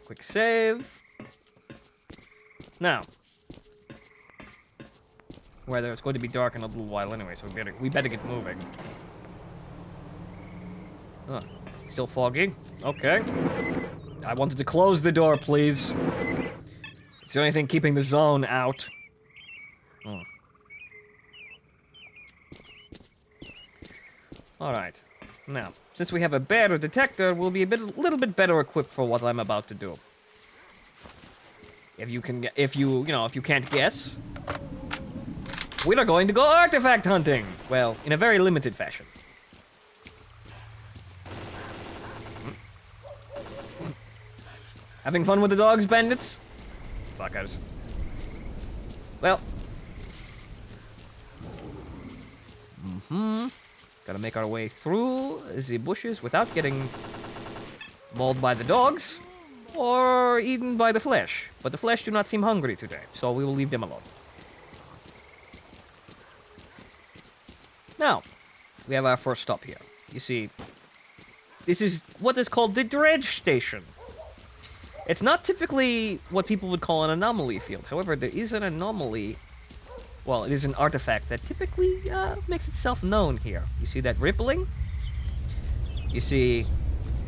Quick save. Now. Whether it's going to be dark in a little while anyway, so we better get moving. Huh. Still foggy? Okay. I wanted to close the door, please. It's the only thing keeping the zone out. Oh. Alright. Now, since we have a better detector, we'll be a little bit better equipped for what I'm about to do. If you can't guess, we are going to go artifact hunting. Well, in a very limited fashion. Having fun with the dogs, bandits? Fuckers. Well. Gotta make our way through the bushes without getting mauled by the dogs or eaten by the flesh. But the flesh do not seem hungry today, so we will leave them alone. Now, we have our first stop here. You see, this is what is called the dredge station. It's not typically what people would call an anomaly field. However, there is an anomaly. Well, it is an artifact that typically makes itself known here. You see that rippling? You see,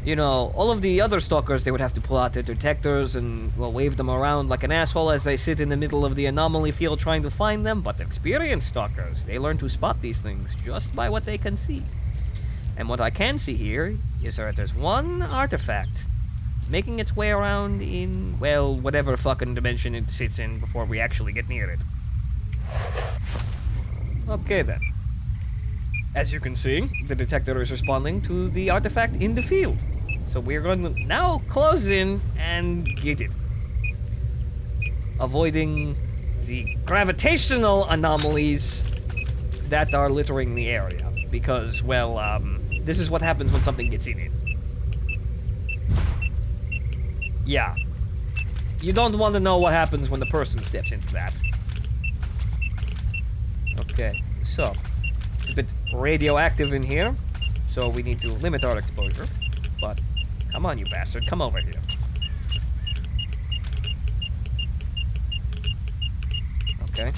all of the other stalkers, they would have to pull out their detectors and, well, wave them around like an asshole as they sit in the middle of the anomaly field trying to find them. But the experienced stalkers, they learn to spot these things just by what they can see. And what I can see here is that there's one artifact making its way around in, well, whatever fucking dimension it sits in before we actually get near it. Okay then. As you can see, the detector is responding to the artifact in the field. So we're going to now close in and get it. Avoiding the gravitational anomalies that are littering the area. Because, well, this is what happens when something gets in it. Yeah. You don't want to know what happens when the person steps into that. Okay, so it's a bit radioactive in here, so we need to limit our exposure. But come on, you bastard, come over here. Okay.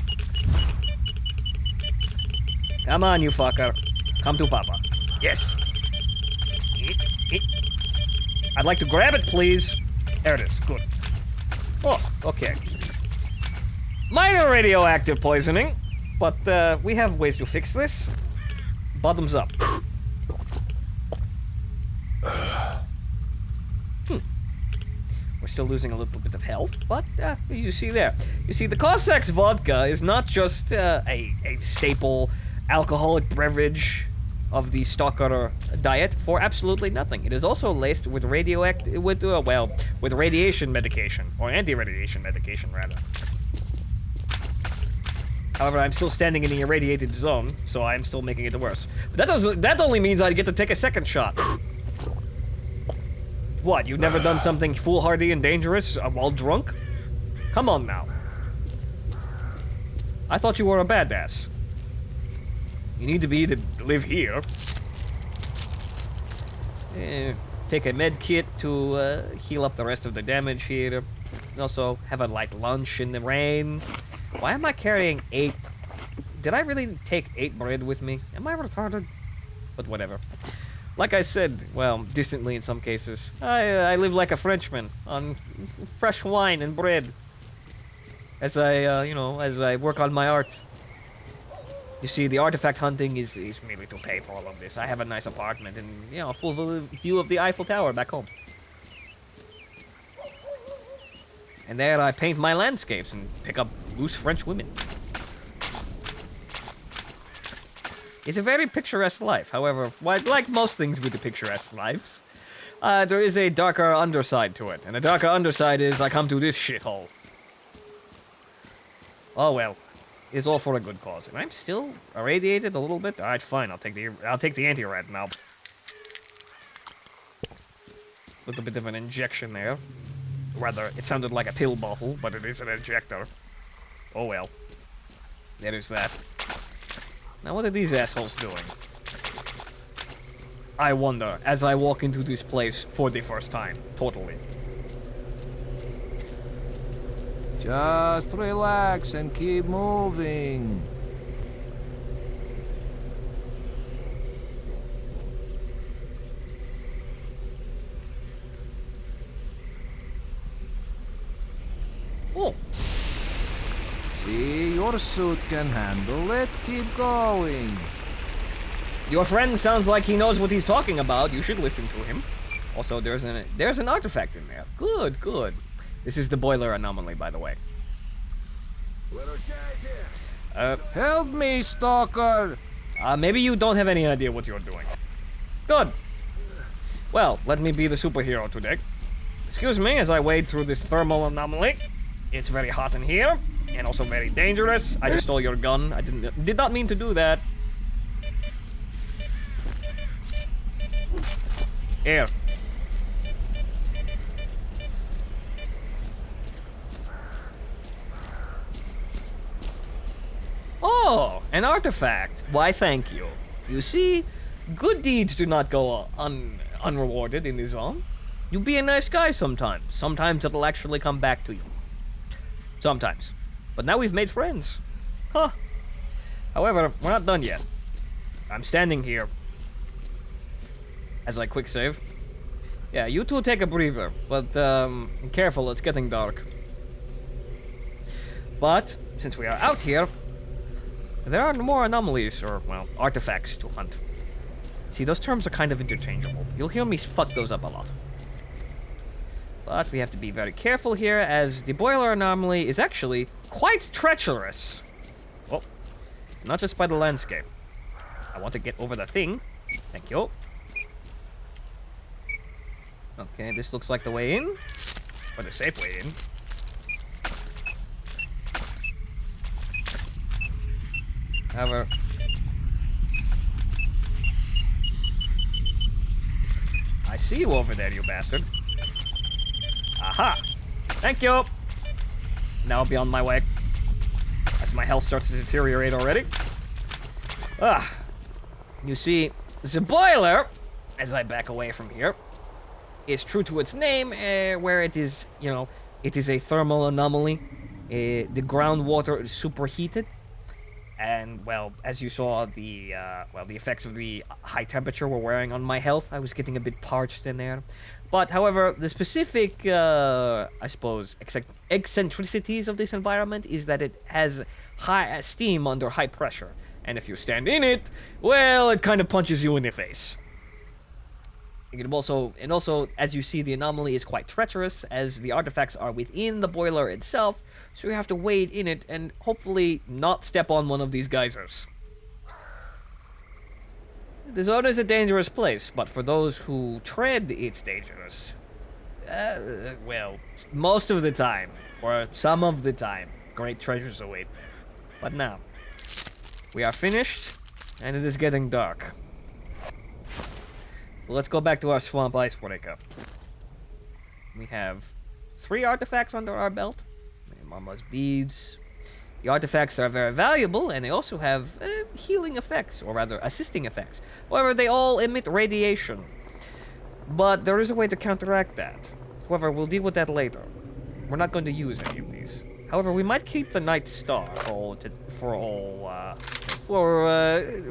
Come on, you fucker. Come to Papa. Yes. I'd like to grab it, please. There it is. Good. Oh, okay. Minor radioactive poisoning. But we have ways to fix this. Bottoms up. We're still losing a little bit of health, but you see there. You see, the Cossacks vodka is not just a staple alcoholic beverage of the Stalker diet for absolutely nothing. It is also laced with with radiation medication, or anti-radiation medication rather. However, I'm still standing in the irradiated zone, so I'm still making it worse. But that only means I get to take a second shot. What, you've never done something foolhardy and dangerous while drunk? Come on now. I thought you were a badass. You need to be to live here. Take a med kit to heal up the rest of the damage here. Also, have a light lunch in the rain. Why am I carrying 8? Did I really take 8 bread with me? Am I retarded? But whatever. Like I said, well, distantly in some cases, I live like a Frenchman on fresh wine and bread. As I work on my art. You see, the artifact hunting is merely to pay for all of this. I have a nice apartment and, a full view of the Eiffel Tower back home. And there I paint my landscapes and pick up loose French women. It's a very picturesque life. However, like most things with the picturesque lives, there is a darker underside to it. And the darker underside is I come to this shithole. Oh well. It's all for a good cause. And I'm still irradiated a little bit? Alright, fine. I'll take the anti-rad now. Little bit of an injection there. Rather, it sounded like a pill bottle, but it is an injector. Oh well. There is that. Now what are these assholes doing? I wonder, as I walk into this place for the first time. Totally. Just relax and keep moving. Oh. See, your suit can handle it. Keep going. Your friend sounds like he knows what he's talking about. You should listen to him. Also, there's an artifact in there. Good, good. This is the boiler anomaly, by the way. Help me, Stalker! Maybe you don't have any idea what you're doing. Good. Well, let me be the superhero today. Excuse me as I wade through this thermal anomaly. It's very hot in here, and also very dangerous. I just stole your gun. I did not mean to do that. Here. Oh, an artifact. Why, thank you. You see, good deeds do not go unrewarded in this zone. You be a nice guy sometimes. Sometimes it'll actually come back to you. Sometimes. But now we've made friends. Huh. However, we're not done yet. I'm standing here. As I quick save. Yeah, you two take a breather. But, be careful, it's getting dark. But, since we are out here, there are more anomalies, or, well, artifacts to hunt. See, those terms are kind of interchangeable. You'll hear me fuck those up a lot. But we have to be very careful here, as the boiler anomaly is actually quite treacherous. Oh, not just by the landscape. I want to get over the thing. Thank you. Okay, this looks like the way in. Or the safe way in. However, I see you over there, you bastard. Aha! Thank you! Now I'll be on my way. As my health starts to deteriorate already. Ah. You see, the boiler, as I back away from here, is true to its name, where it is, you know, it is a thermal anomaly. The groundwater is superheated. And, well, as you saw, the effects of the high temperature were wearing on my health. I was getting a bit parched in there. But, however, the specific, I suppose, eccentricities of this environment is that it has high steam under high pressure. And if you stand in it, well, it kind of punches you in the face. It can also, as you see, the anomaly is quite treacherous, as the artifacts are within the boiler itself, so you have to wade in it and hopefully not step on one of these geysers. The zone is a dangerous place, but for those who tread, it's dangerous. Well, most of the time, or some of the time, great treasures await. But now, we are finished, and it is getting dark. So let's go back to our swamp icebreaker. We have 3 artifacts under our belt. Mama's beads. The artifacts are very valuable, and they also have healing effects, or rather, assisting effects. However, they all emit radiation. But there is a way to counteract that. However, we'll deal with that later. We're not going to use any of these. However, we might keep the Night Star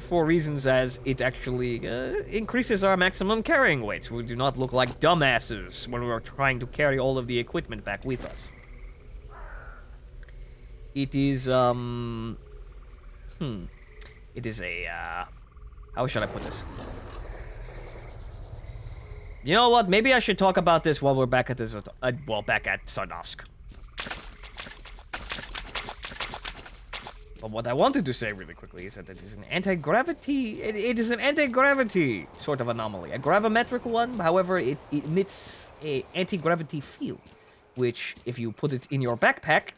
for reasons as it actually increases our maximum carrying weights. We do not look like dumbasses when we are trying to carry all of the equipment back with us. It is, it is a, how should I put this? You know what? Maybe I should talk about this while we're back at this, back at Sarnovsk. But what I wanted to say really quickly is that it is an anti-gravity, it is an anti-gravity sort of anomaly. A gravimetric one, however, it emits a anti-gravity field, which, if you put it in your backpack,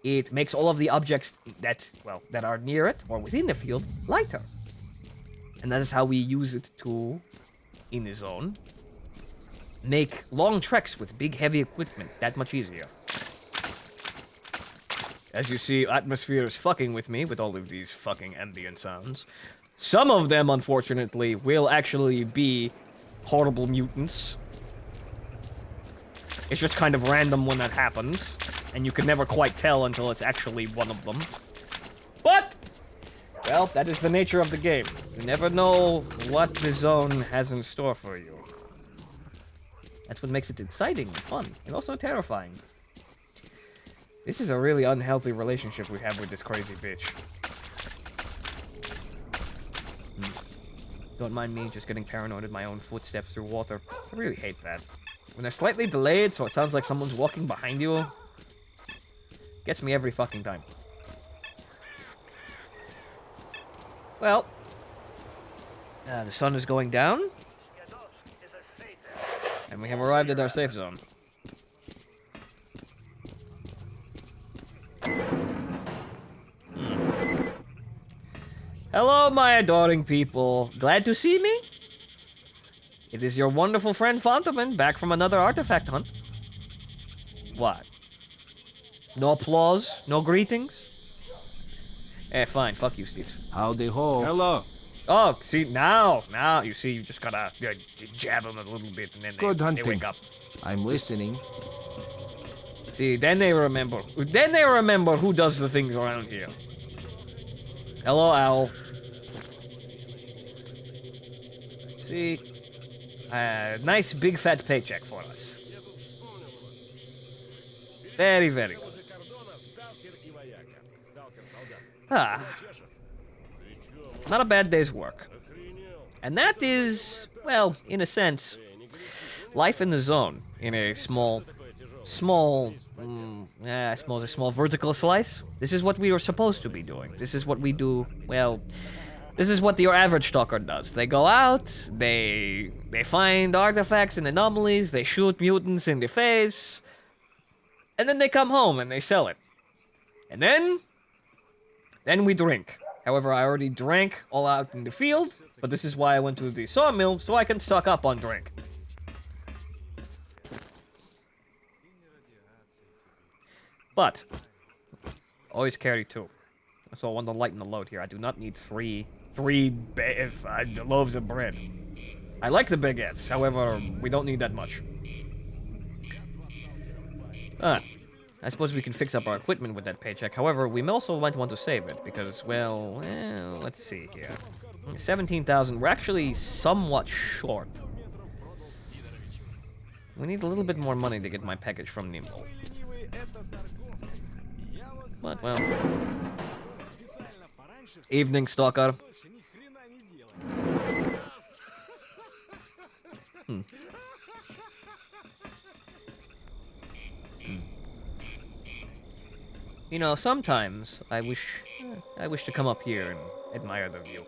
it makes all of the objects that are near it, or within the field, lighter. And that is how we use it to, in the zone, make long treks with big heavy equipment that much easier. As you see, atmosphere is fucking with me with all of these fucking ambient sounds. Some of them, unfortunately, will actually be horrible mutants. It's just kind of random when that happens, and you can never quite tell until it's actually one of them. But, well, that is the nature of the game. You never know what the zone has in store for you. That's what makes it exciting and fun, and also terrifying. This is a really unhealthy relationship we have with this crazy bitch. Don't mind me just getting paranoid at my own footsteps through water. I really hate that. When they're slightly delayed, so it sounds like someone's walking behind you. Gets me every fucking time. Well, the sun is going down. And we have arrived at our safe zone. Hello, my adoring people. Glad to see me? It is your wonderful friend Fontaman, back from another artifact hunt. What? No applause? No greetings? Eh, fine. Fuck you, Steves. Howdy ho. Hello. Oh, see, now, you see, you just gotta jab them a little bit and then Good they hunting. wake up. I'm listening. See, then they remember who does the things around here. Hello, Owl. See, nice big fat paycheck for us. Very, very good. Ah. Not a bad day's work. And that is, well, in a sense, life in the zone. In a small, I suppose a small vertical slice. This is what we were supposed to be doing. This is what we do, well, this is what your average stalker does. They go out, they find artifacts and anomalies, they shoot mutants in the face, and then they come home and they sell it. And then we drink. However, I already drank all out in the field, but this is why I went to the sawmill, so I can stock up on drink. But, always carry 2. So I want to lighten the load here. I do not need three loaves of bread. I like the baguettes, however, we don't need that much. I suppose we can fix up our equipment with that paycheck. However, we also might want to save it because, well, let's see here. 17,000. We're actually somewhat short. We need a little bit more money to get my package from Nimble. But, well. Evening, Stalker. You know, sometimes I wish to come up here and admire the view.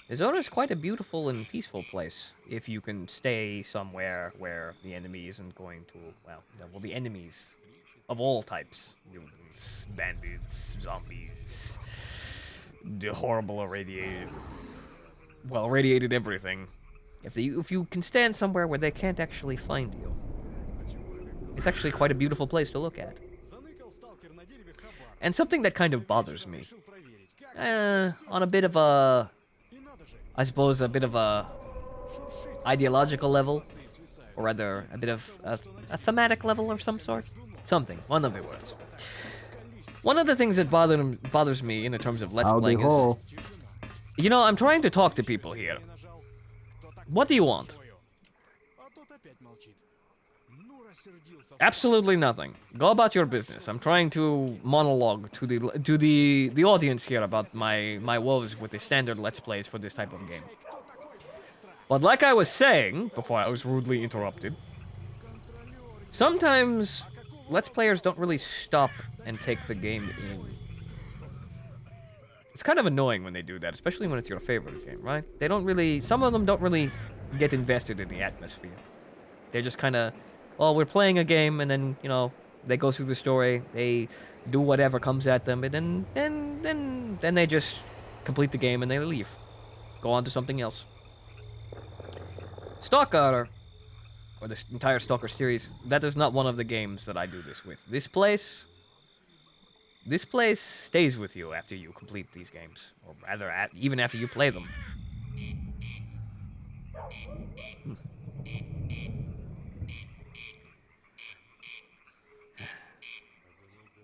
The zone is quite a beautiful and peaceful place if you can stay somewhere where the enemy isn't going to, well, the enemies of all types. Mutants, bandits, zombies, the horrible irradiated everything. If you can stand somewhere where they can't actually find you, it's actually quite a beautiful place to look at. And something that kind of bothers me, on a bit of a, I suppose a bit of a ideological level, or rather a bit of a thematic level of some sort. Something, one of the words. One of the things that bothers me in terms of Let's Playing is, you know, I'm trying to talk to people here. What do you want? Absolutely nothing. Go about your business. I'm trying to monologue to the audience here about my woes with the standard Let's Plays for this type of game. But like I was saying before I was rudely interrupted, sometimes Let's Players don't really stop and take the game in. It's kind of annoying when they do that, especially when it's your favorite game, right? They don't really, some of them don't really get invested in the atmosphere. They're just kind of, well, we're playing a game, and then, you know, they go through the story, they do whatever comes at them, and then they just complete the game and they leave. Go on to something else. Stalker, or this entire Stalker series, that is not one of the games that I do this with. This place stays with you after you complete these games, or rather, even after you play them.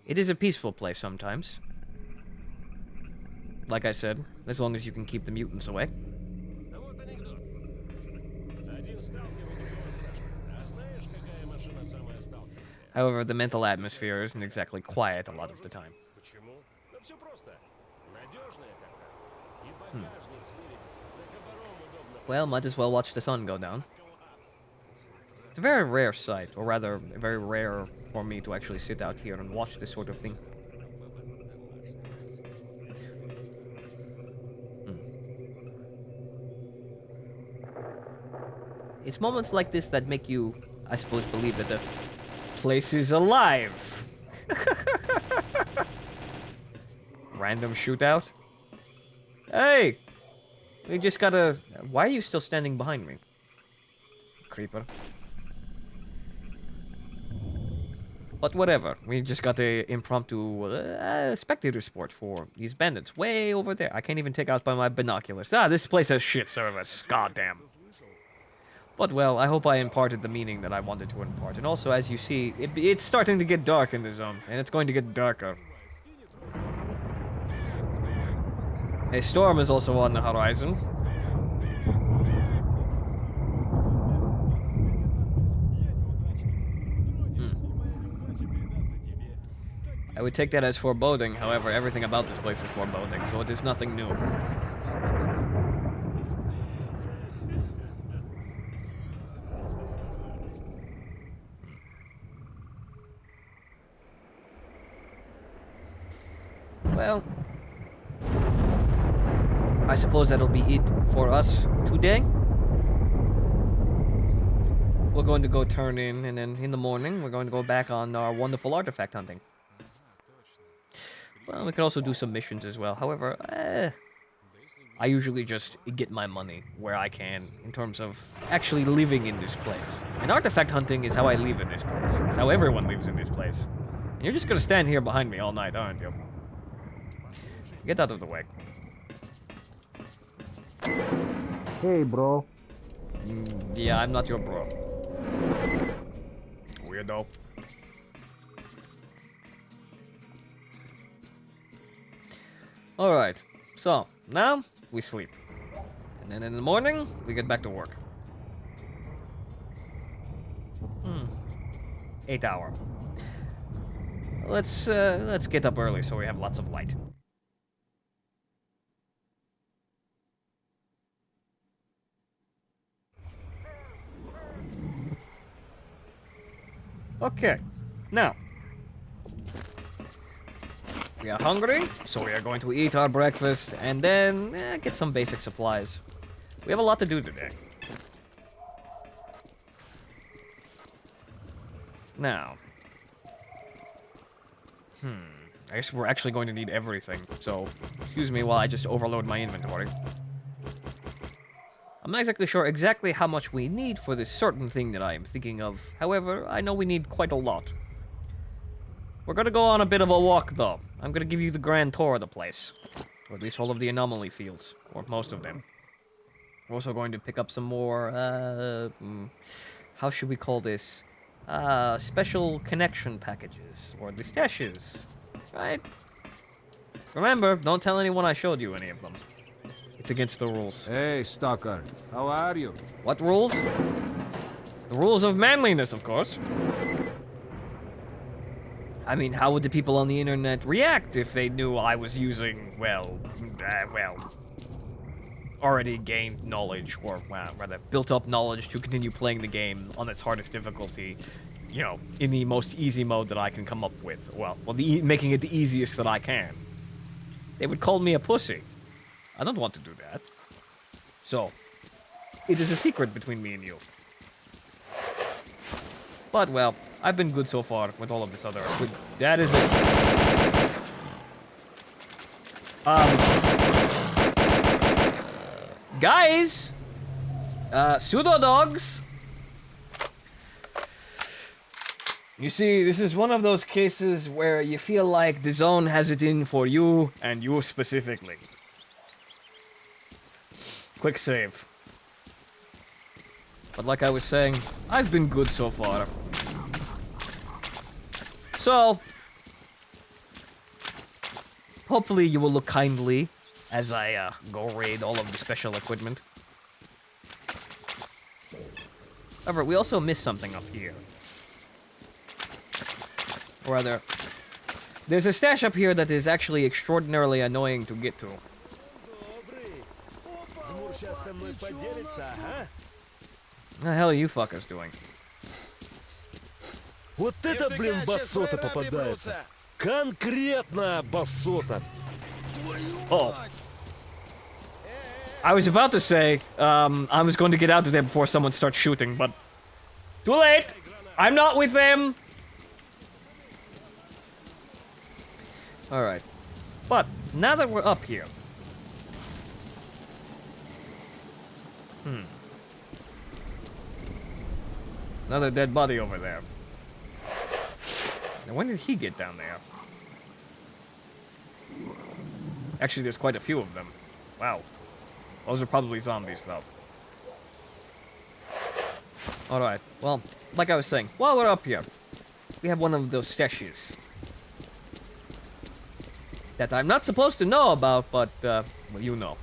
It is a peaceful place sometimes. Like I said, as long as you can keep the mutants away. А вот анекдот. Один сталкер у другого спрашивает: «А знаешь, какая машина самая сталкерская?» However, the mental atmosphere isn't exactly quiet a lot of the time. Почему? Да все просто. Надежная такая. И багажник спереди. За кабаром удобно. Well, might as well watch the sun go down. It's a very rare sight, or rather, very rare for me to actually sit out here and watch this sort of thing. It's moments like this that make you, I suppose, believe that the place is alive. Random shootout. Hey! We just gotta... Why are you still standing behind me? Creeper. But whatever, we just got the impromptu spectator sport for these bandits way over there. I can't even take out by my binoculars. Ah, this place has shit service. Goddamn. But well, I hope I imparted the meaning that I wanted to impart. And also, as you see, it's starting to get dark in the zone, and it's going to get darker. A storm is also on the horizon. I would take that as foreboding, however, everything about this place is foreboding, so it is nothing new. Well, I suppose that'll be it for us today. We're going to go turn in, and then in the morning, we're going to go back on our wonderful artifact hunting. Well, we can also do some missions as well. However, I usually just get my money where I can in terms of actually living in this place. And artifact hunting is how I live in this place. It's how everyone lives in this place. And you're just gonna stand here behind me all night, aren't you? Get out of the way. Hey, bro. Yeah, I'm not your bro. Weirdo. Alright, so now we sleep. And then in the morning, we get back to work. 8 hour. Let's get up early so we have lots of light. Okay, now we are hungry, so we are going to eat our breakfast and then get some basic supplies. We have a lot to do today. Now, I guess we're actually going to need everything, so excuse me while I just overload my inventory. I'm not exactly sure exactly how much we need for this certain thing that I am thinking of. However, I know we need quite a lot. We're gonna go on a bit of a walk, though. I'm gonna give you the grand tour of the place. Or at least all of the anomaly fields. Or most of them. We're also going to pick up some more, how should we call this? Special connection packages. Or the stashes. Right? Remember, don't tell anyone I showed you any of them. It's against the rules. Hey, Stalker. How are you? What rules? The rules of manliness, of course. I mean, how would the people on the internet react if they knew I was using, well, already gained knowledge, or rather, built up knowledge to continue playing the game on its hardest difficulty, you know, in the most easy mode that I can come up with. Well, making it the easiest that I can. They would call me a pussy. I don't want to do that. So, it is a secret between me and you. But, well, I've been good so far with all of this other... That is it. Guys! Pseudo dogs! You see, this is one of those cases where you feel like the zone has it in for you, and you specifically. Quick save. But like I was saying, I've been good so far. So, hopefully you will look kindly as I go raid all of the special equipment. However, we also missed something up here. Or rather, there's a stash up here that is actually extraordinarily annoying to get to. What the hell are you fuckers doing? Вот это, блин, басота попадается. Конкретно басота. Oh. I was about to say, I was going to get out of there before someone starts shooting, but... Too late! I'm not with them! Alright. But, now that we're up here... Another dead body over there. Now, when did he get down there? Actually, there's quite a few of them. Wow. Those are probably zombies, though. Alright, well, like I was saying, while we're up here, we have one of those stashes. That I'm not supposed to know about, but, well, you know.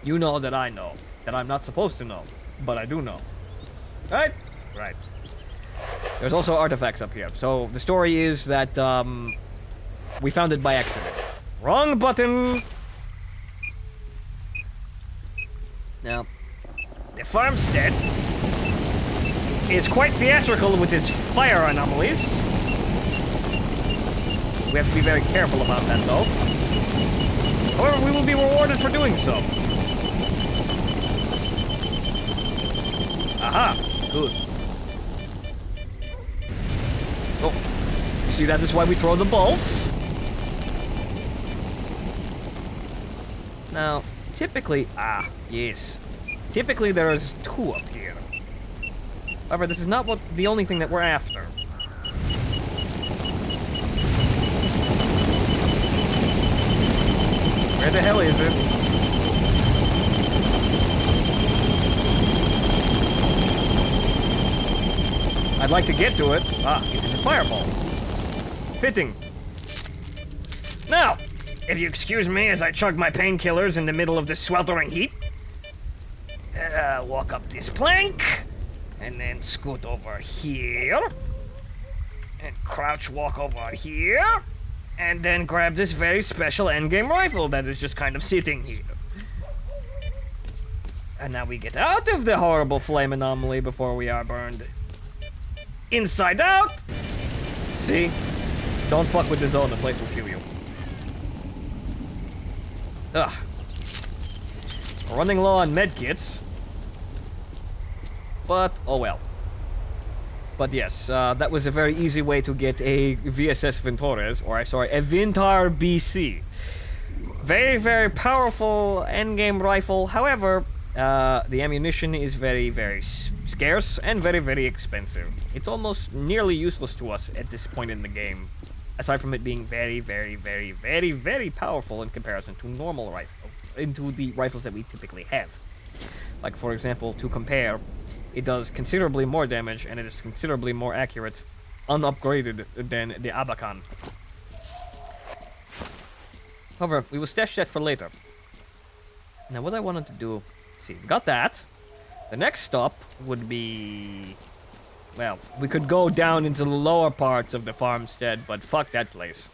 You know that I know. That I'm not supposed to know, but I do know. Right? Right. There's also artifacts up here. So, the story is that, we found it by accident. Wrong button! Now, the farmstead is quite theatrical with its fire anomalies. We have to be very careful about that, though. However, we will be rewarded for doing so. Aha! Good. Oh, you see, that is why we throw the bolts. Now, typically... Ah, yes. Typically, there's two up here. However, this is not the only thing that we're after. Where the hell is it? I'd like to get to it. Ah, it is a fireball. Fitting. Now, if you excuse me as I chug my painkillers in the middle of the sweltering heat. Walk up this plank. And then scoot over here. And crouch walk over here. And then grab this very special endgame rifle that is just kind of sitting here. And now we get out of the horrible flame anomaly before we are burned inside out. See? Don't fuck with the zone, the place will kill you. Ugh. Running low on medkits. But, oh well. But yes, that was a very easy way to get a VSS Ventores, or sorry, a Yantar BC. Very, very powerful endgame rifle. However, the ammunition is very, very scarce and very, very expensive. It's almost nearly useless to us at this point in the game. Aside from it being very, very, very, very, very powerful in comparison to normal rifles, into the rifles that we typically have. Like, for example, to compare, it does considerably more damage and it is considerably more accurate, unupgraded than the Abakan. However, we will stash that for later. Now, what I wanted to do, see, we got that. The next stop would be, well, we could go down into the lower parts of the farmstead, but fuck that place.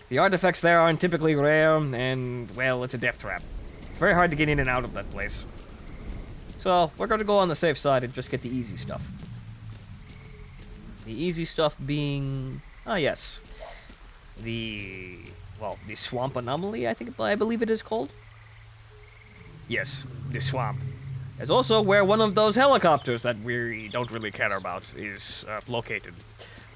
The artifacts there aren't typically rare, and, well, it's a death trap. It's very hard to get in and out of that place. So, we're going to go on the safe side and just get the easy stuff. The easy stuff being... ah, yes. The swamp anomaly, I believe it is called. Yes, the swamp. It's also where one of those helicopters that we don't really care about is located.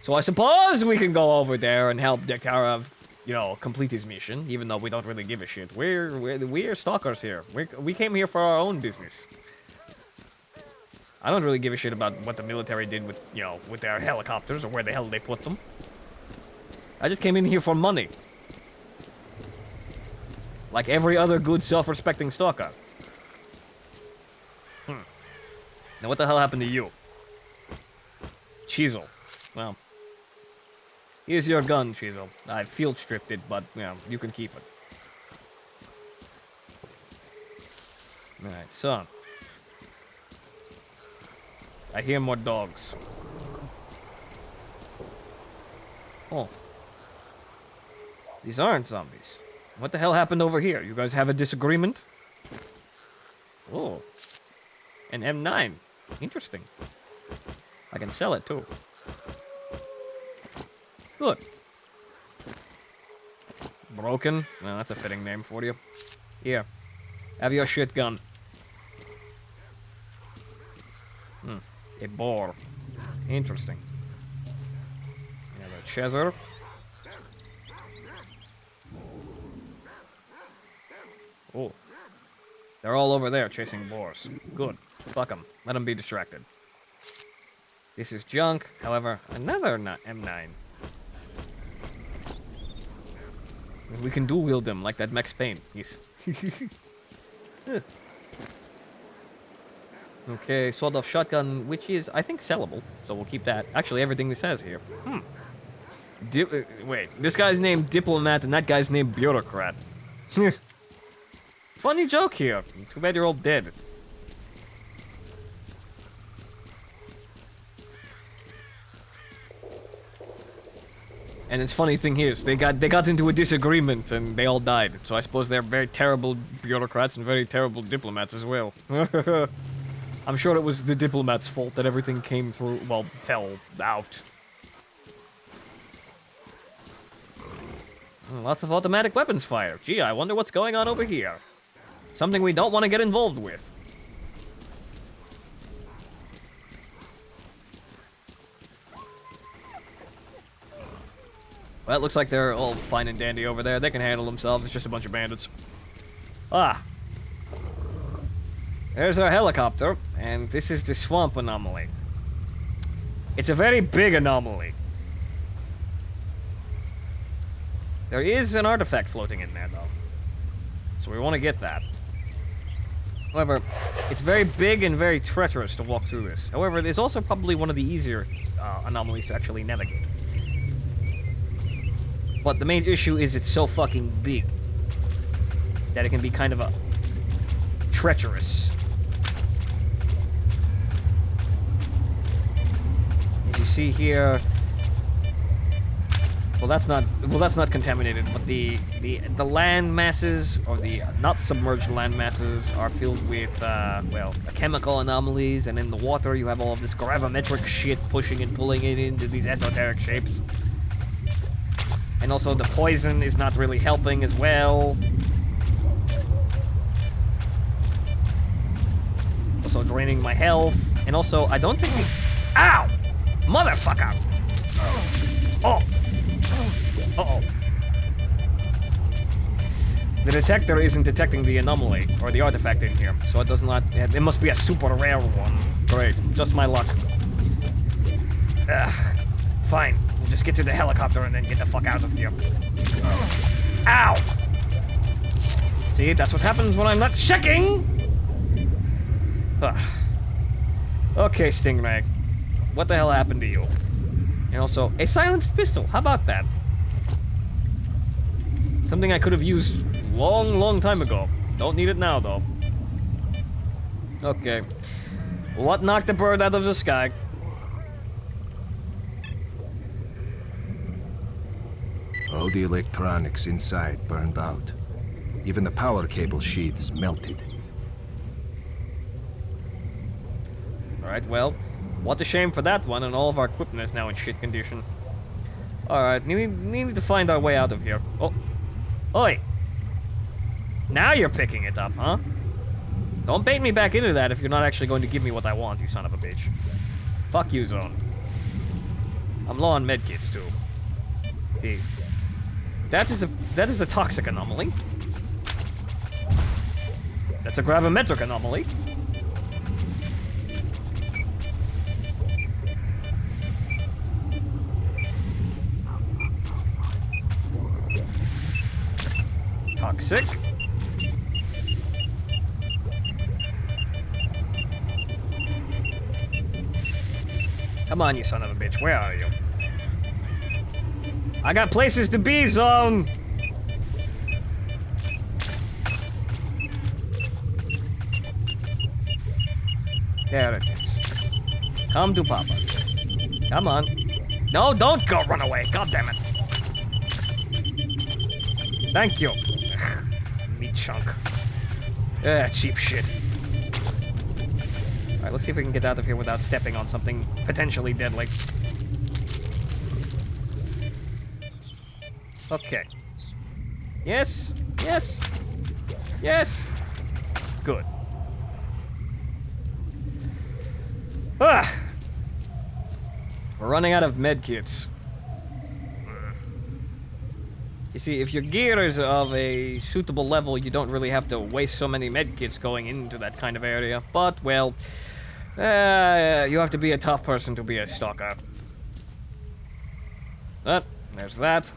So I suppose we can go over there and help Dektarov, you know, complete his mission, even though we don't really give a shit. We're stalkers here. We came here for our own business. I don't really give a shit about what the military did with, you know, with their helicopters or where the hell they put them. I just came in here for money. Like every other good self-respecting stalker. Now what the hell happened to you? Chisel. Well. Here's your gun, Chisel. I field stripped it, but, you know, you can keep it. Alright, so. I hear more dogs. Oh. These aren't zombies. What the hell happened over here? You guys have a disagreement? Oh. An M9. Interesting. I can sell it too. Good. Broken? Well, that's a fitting name for you. Here. Have your shit gun. A boar. Interesting. Yeah, the Chezzer. Oh. They're all over there chasing boars. Good. Fuck them. Let them be distracted. This is junk. However, another M9. We can dual wield them like that Max Payne. Yes. Okay, sawed-off shotgun, which is, I think, sellable. So we'll keep that. Actually, everything this has here. Wait, this guy's named Diplomat and that guy's named Bureaucrat. Funny joke here. Too bad you're all dead. And it's funny thing here is they got into a disagreement and they all died. So I suppose they're very terrible bureaucrats and very terrible diplomats as well. I'm sure it was the diplomats' fault that everything came through, well, fell out. Lots of automatic weapons fire. Gee, I wonder what's going on over here. Something we don't want to get involved with. Well, it looks like they're all fine and dandy over there. They can handle themselves. It's just a bunch of bandits. Ah. There's our helicopter, and this is the swamp anomaly. It's a very big anomaly. There is an artifact floating in there, though. So we want to get that. However, it's very big and very treacherous to walk through this. However, it is also probably one of the easier anomalies to actually navigate. But the main issue is it's so fucking big that it can be kind of a treacherous. As you see here, well that's not contaminated, but the land masses, or the not submerged land masses, are filled with well, chemical anomalies, and in the water you have all of this gravimetric shit pushing and pulling it into these esoteric shapes. And also the poison is not really helping as well. Also draining my health. And also, I don't think we... Ow! Motherfucker! Oh! Uh-oh. The detector isn't detecting the anomaly, or the artifact in here. So it does not... It must be a super rare one. Great. Just my luck. Ugh. Fine. We'll just get to the helicopter and then get the fuck out of here. Ow! See, that's what happens when I'm not checking! Ugh. Okay, Stingray. What the hell happened to you? And also, a silenced pistol. How about that? Something I could have used long time ago. Don't need it now, though. Okay. What knocked the bird out of the sky? All the electronics inside burned out. Even the power cable sheaths melted. Alright, well, what a shame for that one, and all of our equipment is now in shit condition. Alright, we need to find our way out of here. Oh. Oi! Now you're picking it up, huh? Don't bait me back into that if you're not actually going to give me what I want, you son of a bitch. Fuck you, Zone. I'm low on medkits, too. See. That is a toxic anomaly. That's a gravimetric anomaly. Toxic. Come on, you son of a bitch. Where are you? I got places to be, zone. There it is. Come to Papa. Come on. No, don't go run away. God damn it. Thank you. Ugh, meat chunk. Cheap shit. Alright, let's see if we can get out of here without stepping on something potentially deadly. Okay. Yes. Yes. Yes. Good. Ah! We're running out of medkits. You see, if your gear is of a suitable level, you don't really have to waste so many medkits going into that kind of area. But, well, you have to be a tough person to be a stalker. But, there's that.